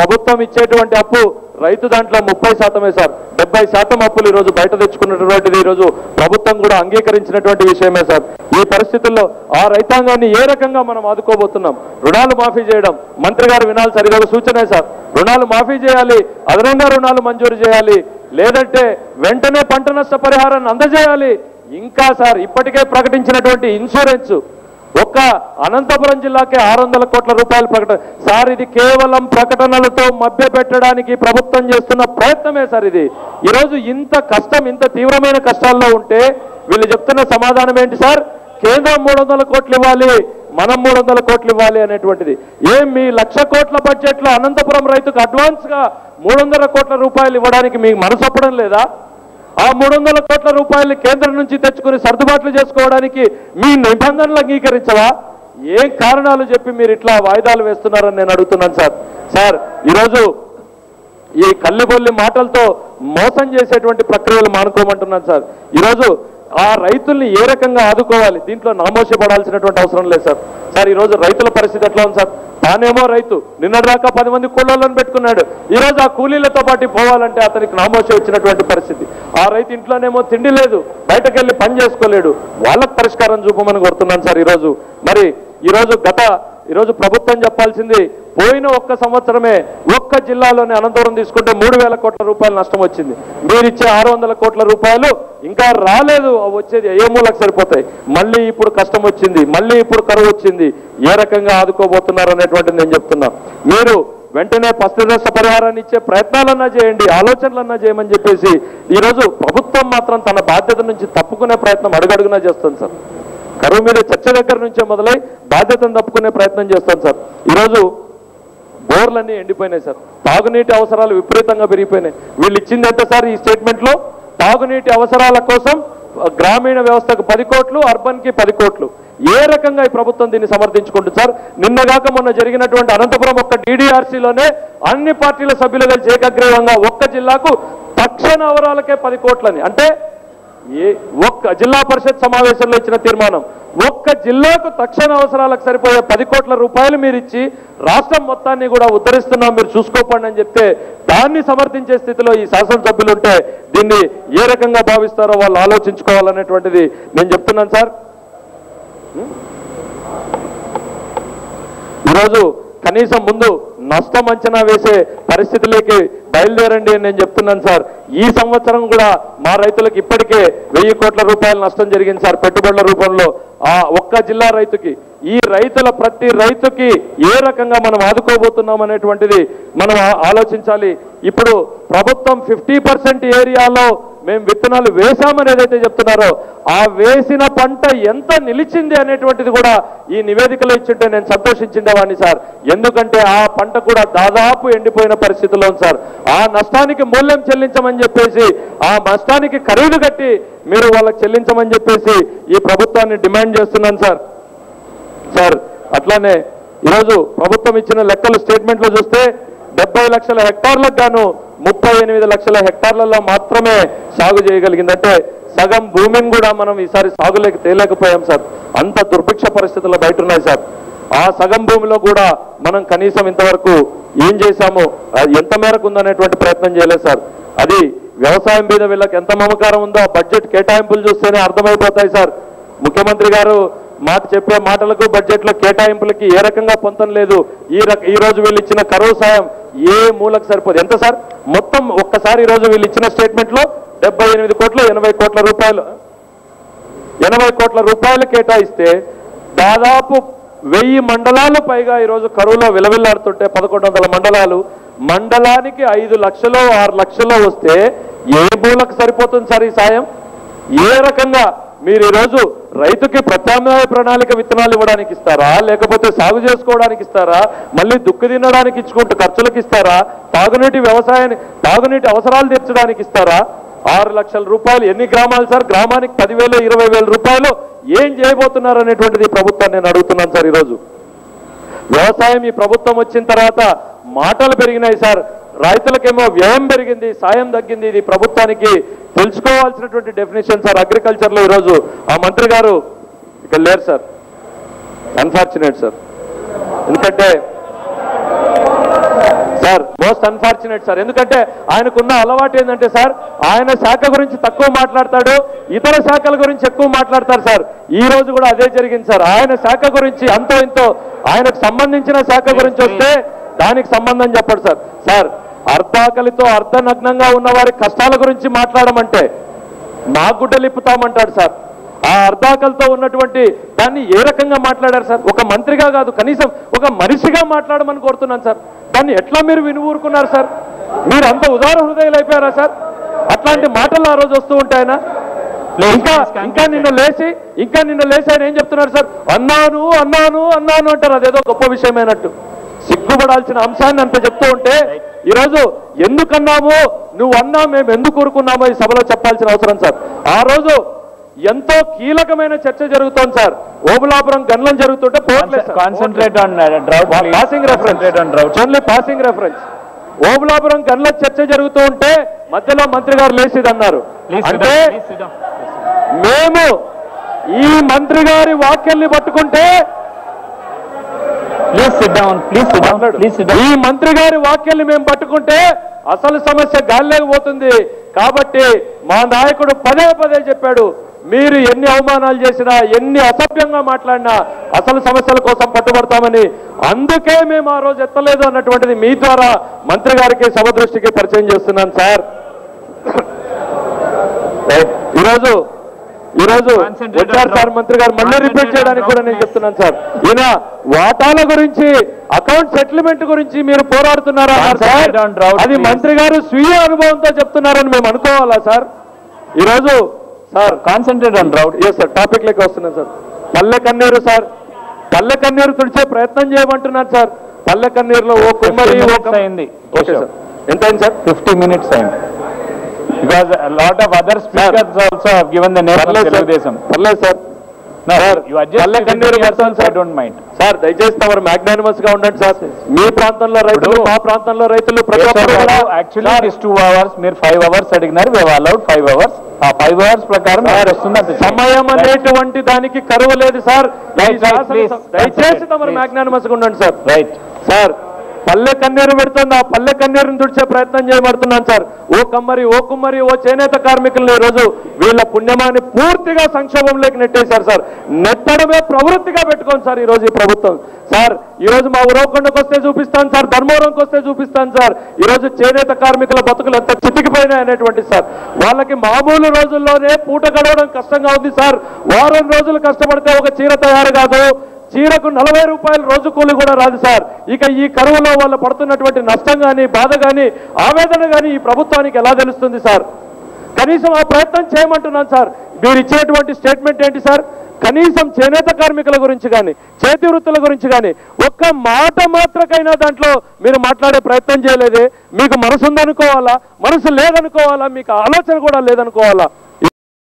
ప్రభుత్వం ఇచ్చేటువంటి అప్పు రైతు దాంట్లో 30% సార్. 70% అప్పులు ఈరోజు బయట తెచ్చుకున్నటువంటిది ఈరోజు ప్రభుత్వం కూడా అంగీకరించినటువంటి విషయమే సార్. ఈ పరిస్థితుల్లో ఆ రైతాంగాన్ని ఏ రకంగా మనం ఆదుకోబోతున్నాం? రుణాలు మాఫీ చేయడం, మంత్రి గారు వినాలి సార్, ఇదొక సూచనే సార్. రుణాలు మాఫీ చేయాలి, అదనంగా రుణాలు మంజూరు చేయాలి, లేదంటే వెంటనే పంట నష్ట పరిహారాన్ని అందజేయాలి. ఇంకా సార్ ఇప్పటికే ప్రకటించినటువంటి ఇన్సూరెన్స్ ఒక్క అనంతపురం జిల్లాకే 600 కోట్ల రూపాయలు ప్రకటన సార్. ఇది కేవలం ప్రకటనలతో మభ్య పెట్టడానికి ప్రభుత్వం చేస్తున్న ప్రయత్నమే సార్. ఇది ఈరోజు ఇంత కష్టం, ఇంత తీవ్రమైన కష్టాల్లో ఉంటే వీళ్ళు చెప్తున్న సమాధానం ఏంటి సార్? కేంద్రం 300 కోట్లు ఇవ్వాలి, మనం 300 కోట్లు ఇవ్వాలి అనేటువంటిది. ఏం మీ 1,00,000 కోట్ల బడ్జెట్లో అనంతపురం రైతుకు అడ్వాన్స్గా 300 కోట్ల రూపాయలు ఇవ్వడానికి మీకు మనసొప్పడం లేదా? ఆ 300 కోట్ల రూపాయలు కేంద్రం నుంచి తెచ్చుకుని సర్దుబాట్లు చేసుకోవడానికి మీ నిబంధనలు అంగీకరించవా? ఏం కారణాలు చెప్పి మీరు ఇట్లా వాయిదాలు వేస్తున్నారని నేను అడుగుతున్నాను సార్. సార్ ఈరోజు ఈ కల్లిబొల్లి మాటలతో మోసం చేసేటువంటి ప్రక్రియలు మానుకోమంటున్నాను సార్. ఈరోజు ఆ రైతుల్ని ఏ రకంగా ఆదుకోవాలి, దీంట్లో నామోషి పడాల్సినటువంటి అవసరం లేదు సార్. సార్ ఈరోజు రైతుల పరిస్థితి ఎట్లా ఉంది సార్? తానేమో రైతు నిన్నటిదాకా 10 మంది కూలీలను పెట్టుకున్నాడు, ఈరోజు ఆ కూలీలతో పాటు పోవాలంటే అతనికి నామోషి వచ్చినటువంటి పరిస్థితి. ఆ రైతు ఇంట్లోనేమో తిండి లేదు, బయటకెళ్ళి పని చేసుకోలేడు. వాళ్ళకు పరిష్కారం చూపమని కోరుతున్నాను సార్. ఈరోజు ప్రభుత్వం చెప్పాల్సింది, పోయిన ఒక్క సంవత్సరమే ఒక్క జిల్లాలోనే అనంతపురం తీసుకుంటే 3,000 కోట్ల రూపాయలు నష్టం వచ్చింది. మీరిచ్చే 600 కోట్ల రూపాయలు ఇంకా రాలేదు, వచ్చేది ఏ మూలకు సరిపోతాయి. మళ్ళీ ఇప్పుడు కష్టం వచ్చింది, మళ్ళీ ఇప్పుడు కరువు వచ్చింది. ఏ రకంగా ఆదుకోబోతున్నారు అనేటువంటిది నేను చెప్తున్నా. మీరు వెంటనే పస్తు నష్ట పరిహారాన్ని ఇచ్చే ప్రయత్నాలన్నా చేయండి, ఆలోచనలన్నా చేయమని చెప్పేసి ఈరోజు ప్రభుత్వం మాత్రం తన బాధ్యత నుంచి తప్పుకునే ప్రయత్నం అడుగడుగునా చేస్తుంది సార్. కరువు మీద చర్చ దగ్గర నుంచే మొదలై బాధ్యతను తప్పుకునే ప్రయత్నం చేస్తాను సార్. ఈరోజు బోర్లన్నీ ఎండిపోయినాయి సార్. తాగునీటి అవసరాలు విపరీతంగా పెరిగిపోయినాయి. వీళ్ళు ఇచ్చింది ఎంత సార్ ఈ స్టేట్మెంట్లో? తాగునీటి అవసరాల కోసం గ్రామీణ వ్యవస్థకు 10 కోట్లు, అర్బన్కి 10 కోట్లు. ఏ రకంగా ఈ ప్రభుత్వం దీన్ని సమర్థించుకుంటుంది సార్? నిన్నగాక మొన్న జరిగినటువంటి అనంతపురం ఒక్క DDRCలోనే అన్ని పార్టీల సభ్యులు కలిసి ఏకగ్రీవంగా ఒక్క జిల్లాకు తక్షణ అవసరాలకే 10 కోట్లని, అంటే ఒక్క జిల్లా పరిషత్ సమావేశంలో ఇచ్చిన తీర్మానం, ఒక్క జిల్లాకు తక్షణ అవసరాలకు సరిపోయే 10 కోట్ల రూపాయలు మీరు ఇచ్చి రాష్ట్రం మొత్తాన్ని కూడా ఉద్ధరిస్తున్నాం, మీరు చూసుకోకండి అని చెప్తే దాన్ని సమర్థించే స్థితిలో ఈ శాసనసభ్యులు ఉంటే దీన్ని ఏ రకంగా భావిస్తారో వాళ్ళు ఆలోచించుకోవాలనేటువంటిది నేను చెప్తున్నాను సార్. ఈరోజు కనీసం ముందు నష్టం అంచనా వేసే పరిస్థితులకి బయలుదేరండి అని నేను చెప్తున్నాను సార్. ఈ సంవత్సరం కూడా మా రైతులకు ఇప్పటికే 1000 కోట్ల రూపాయల నష్టం జరిగింది సార్ పెట్టుబడుల రూపంలో. ఆ ఒక్క జిల్లా రైతుకి, ఈ రైతుల ప్రతి రైతుకి ఏ రకంగా మనం ఆదుకోబోతున్నాం అనేటువంటిది మనం ఆలోచించాలి. ఇప్పుడు ప్రభుత్వం 50% ఏరియాలో మేము విత్తనాలు వేశామని ఏదైతే చెప్తున్నారో ఆ వేసిన పంట ఎంత నిలిచింది అనేటువంటిది కూడా ఈ నివేదికలో ఇచ్చింటే నేను సంతోషించిండేవాడిని సార్. ఎందుకంటే ఆ పంట కూడా దాదాపు ఎండిపోయిన పరిస్థితిలో ఉంది సార్. ఆ నష్టానికి మూల్యం చెల్లించమని చెప్పేసి, ఆ నష్టానికి ఖరీదు కట్టి మీరు వాళ్ళకి చెల్లించమని చెప్పేసి ఈ ప్రభుత్వాన్ని డిమాండ్ చేస్తున్నాను సార్. సార్ అట్లానే ఈరోజు ప్రభుత్వం ఇచ్చిన లెక్కలు స్టేట్మెంట్లో చూస్తే 70 లక్షల హెక్టార్లకు గాను 38 లక్షల హెక్టార్లలో మాత్రమే సాగు చేయగలిగిందంటే సగం భూమిని కూడా మనం ఈసారి సాగులేక తేలేకపోయాం సార్. అంత దుర్భిక్ష పరిస్థితుల్లో బయట ఉన్నాయి సార్. ఆ సగం భూమిలో కూడా మనం కనీసం ఇంతవరకు ఏం చేశామో ఎంత మేరకు ఉందనేటువంటి ప్రయత్నం చేయలేదు సార్. అది వ్యవసాయం మీద వీళ్ళకి ఎంత మమకారం ఉందో బడ్జెట్ కేటాయింపులు చూస్తేనే అర్థమైపోతాయి సార్. ముఖ్యమంత్రి గారు మాకు చెప్పే మాటలకు బడ్జెట్లో కేటాయింపులకి ఏ రకంగా పొంతం లేదు. ఈ రోజు వీళ్ళు ఇచ్చిన కరువు సాయం ఏ మూలకు సరిపోదు. ఎంత సార్ మొత్తం ఒక్కసారి ఈరోజు వీళ్ళు ఇచ్చిన స్టేట్మెంట్లో 78 కోట్లు 80 కోట్ల రూపాయలు 80 కోట్ల రూపాయలు కేటాయిస్తే దాదాపు 1000 మండలాలు పైగా ఈరోజు కరువులో విలవిల్లాడుతుంటే 1100 మండలాలు, మండలానికి 5 లక్షలు 6 లక్షలు వస్తే ఏ మూలకు సరిపోతుంది సార్ ఈ సాయం? ఏ రకంగా మీరు ఈరోజు రైతుకి ప్రత్యామ్నాయ ప్రణాళిక విత్తనాలు ఇవ్వడానికి ఇస్తారా, లేకపోతే సాగు చేసుకోవడానికి ఇస్తారా, మళ్ళీ దుక్కు తినడానికి ఇచ్చుకుంటూ ఖర్చులకు ఇస్తారా, తాగునీటి అవసరాలు తీర్చడానికి ఇస్తారా? 6 లక్షల రూపాయలు ఎన్ని గ్రామాలు సార్? గ్రామానికి 10,000 20,000 రూపాయలు ఏం చేయబోతున్నారు అనేటువంటిది ప్రభుత్వాన్ని నేను అడుగుతున్నాను సార్. ఈరోజు వ్యవసాయం ఈ ప్రభుత్వం వచ్చిన తర్వాత మాటలు పెరిగినాయి సార్, రైతులకేమో వ్యయం పెరిగింది, సాయం తగ్గింది. ఇది ప్రభుత్వానికి తెలుసుకోవాల్సినటువంటి డెఫినేషన్ సార్. అగ్రికల్చర్లో ఈరోజు ఆ మంత్రి గారు ఇక్కడ లేరు సార్, అన్ఫార్చునేట్ సార్. ఎందుకంటే సార్ మోస్ట్ అన్ఫార్చునేట్ సార్. ఎందుకంటే ఆయనకున్న అలవాటు ఏంటంటే సార్, ఆయన శాఖ గురించి తక్కువ మాట్లాడతాడు, ఇతర శాఖల గురించి ఎక్కువ మాట్లాడతారు సార్. ఈ రోజు కూడా అదే జరిగింది సార్. ఆయన శాఖ గురించి అంతో ఇంతో ఆయనకు సంబంధించిన శాఖ గురించి వస్తే దానికి సంబంధం చెప్పడు సార్. సార్, అర్ధాకలితో అర్ధనగ్నంగా ఉన్న వారి కష్టాల గురించి మాట్లాడమంటే మా గుడ్డలిప్పుతామంటాడు సార్. ఆ అర్ధాకలతో ఉన్నటువంటి దాన్ని ఏ రకంగా మాట్లాడారు సార్? ఒక మంత్రిగా కాదు, కనీసం ఒక మనిషిగా మాట్లాడమని కోరుతున్నాను సార్. దాన్ని ఎట్లా మీరు వినువూరుకున్నారు సార్? మీరు అంత ఉదార హృదయాలు అయిపోయారా సార్? అట్లాంటి మాటలు ఆ రోజు వస్తూ ఉంటాయనా? ఇంకా నిన్న లేచి ఆయన ఏం చెప్తున్నారు సార్? అన్నాను అన్నాను అన్నాను అంటారు. అదేదో గొప్ప విషయమైనట్టు. సిగ్గుపడాల్సిన అంశాన్ని అంత చెప్తూ ఉంటే ఈరోజు ఎందుకన్నామో, నువ్వు అన్నా మేము ఎందుకు కోరుకున్నామో ఈ సభలో చెప్పాల్సిన అవసరం సార్. ఆ రోజు ఎంతో కీలకమైన చర్చ జరుగుతోంది సార్. ఓబులాపురం గన్లం జరుగుతుంటే పాసింగ్ రెఫరెన్స్ ఓబులాపురం గన్ల చర్చ జరుగుతూ ఉంటే మధ్యలో మంత్రి గారు లేచిదన్నారు. అంటే మేము ఈ మంత్రి గారి వాక్యాల్ని పట్టుకుంటే, ఈ మంత్రి గారి వాక్యాల్ని మేము పట్టుకుంటే అసలు సమస్య గాలిలేకపోతుంది. కాబట్టి మా నాయకుడు పదే పదే చెప్పాడు, మీరు ఎన్ని అవమానాలు చేసినా, ఎన్ని అసభ్యంగా మాట్లాడినా అసలు సమస్యల కోసం పట్టుబడతామని. అందుకే మేము ఆ రోజు ఎత్తలేదు అన్నటువంటిది మీ ద్వారా మంత్రి గారికి సభ దృష్టికి పరిచయం చేస్తున్నాను సార్. ఈరోజు వచ్చారు సార్ మంత్రి గారు, మళ్ళీ రిపీట్ చేయడానికి కూడా నేను చెప్తున్నాను సార్. ఈయన వాటాల గురించి, అకౌంట్ సెటిల్మెంట్ గురించి మీరు పోరాడుతున్నారా సార్? అది మంత్రి గారు స్వీయ అనుభవంతో చెప్తున్నారని మేము అనుకోవాలా సార్? ఈరోజు sir concentrate on drought. Yes sir, topic లెక్క వస్తున్నాను సార్. పల్లె కన్నీరు సార్, పల్లె కన్నీరు తుడిచే ప్రయత్నం చేయమంటున్నారు సార్. పల్లె కన్నీరులో ఓ కుమ్మరి అయింది. ఓకే సార్, ఎంత అయింది సార్? 50 minutes అయింది. Because a lot of other speakers also have given the name of Telugudesam. Parle sir. No, you adjust yourself, I don't mind. Sir, దయచేసి తమరు magnanimous గా ఉండండి సార్. మీ ప్రాంతంలో రైతులు, మా ప్రాంతంలో రైతులు ప్రతి ఒక్కరు కూడా actually it is 2 hours, మీరు 5 hours అడిగినారు, we have allowed 5 hours. ఆ 5 hours ప్రకారం వస్తుంది. సమయం అనేటువంటి దానికి కరువు లేదు సార్. దయచేసి తమరు magnanimous గా ఉండండి సార్. రైట్ సార్, పల్లె కన్నీరు పెడుతుంది, ఆ పల్లె కన్నీరుని తుడిచే ప్రయత్నం చేయబడుతున్నాను సార్. ఓ కుమ్మరి ఓ చేనేత కార్మికులను ఈరోజు వీళ్ళ పుణ్యమాన్ని పూర్తిగా సంక్షోభంలోకి నెట్టేశారు సార్. నెట్టడమే ప్రవృత్తిగా పెట్టుకోండి సార్ ఈరోజు ఈ ప్రభుత్వం. సార్, ఈరోజు మా ఉరవకొండకు వస్తే చూపిస్తాను సార్, ధర్మవరంకి వస్తే చూపిస్తాను సార్. ఈరోజు చేనేత కార్మికుల బతుకులు ఎంత చితికిపోయినాయి అనేటువంటి సార్. వాళ్ళకి మామూలు రోజుల్లోనే పూట గడవడం కష్టంగా ఉంది సార్. వారం రోజులు కష్టపడితే ఒక చీర తయారు కాదు, చీరకు 40 రూపాయలు రోజు కూలి కూడా రాదు సార్. ఇక ఈ కరువులో వాళ్ళు పడుతున్నటువంటి నష్టం కానీ, బాధ కానీ, ఆవేదన కానీ ఈ ప్రభుత్వానికి ఎలా తెలుస్తుంది సార్? కనీసం ఆ ప్రయత్నం చేయమంటున్నాను సార్. మీరు ఇచ్చినటువంటి స్టేట్మెంట్ ఏంటి సార్? కనీసం చేనేత కార్మికుల గురించి కానీ, చేతి వృత్తుల గురించి కానీ ఒక్క మాట మాత్రకైనా దాంట్లో మీరు మాట్లాడే ప్రయత్నం చేయలేదే. మీకు మనసు ఉందనుకోవాలా, మనసు లేదనుకోవాలా, మీకు ఆలోచన కూడా లేదనుకోవాలా?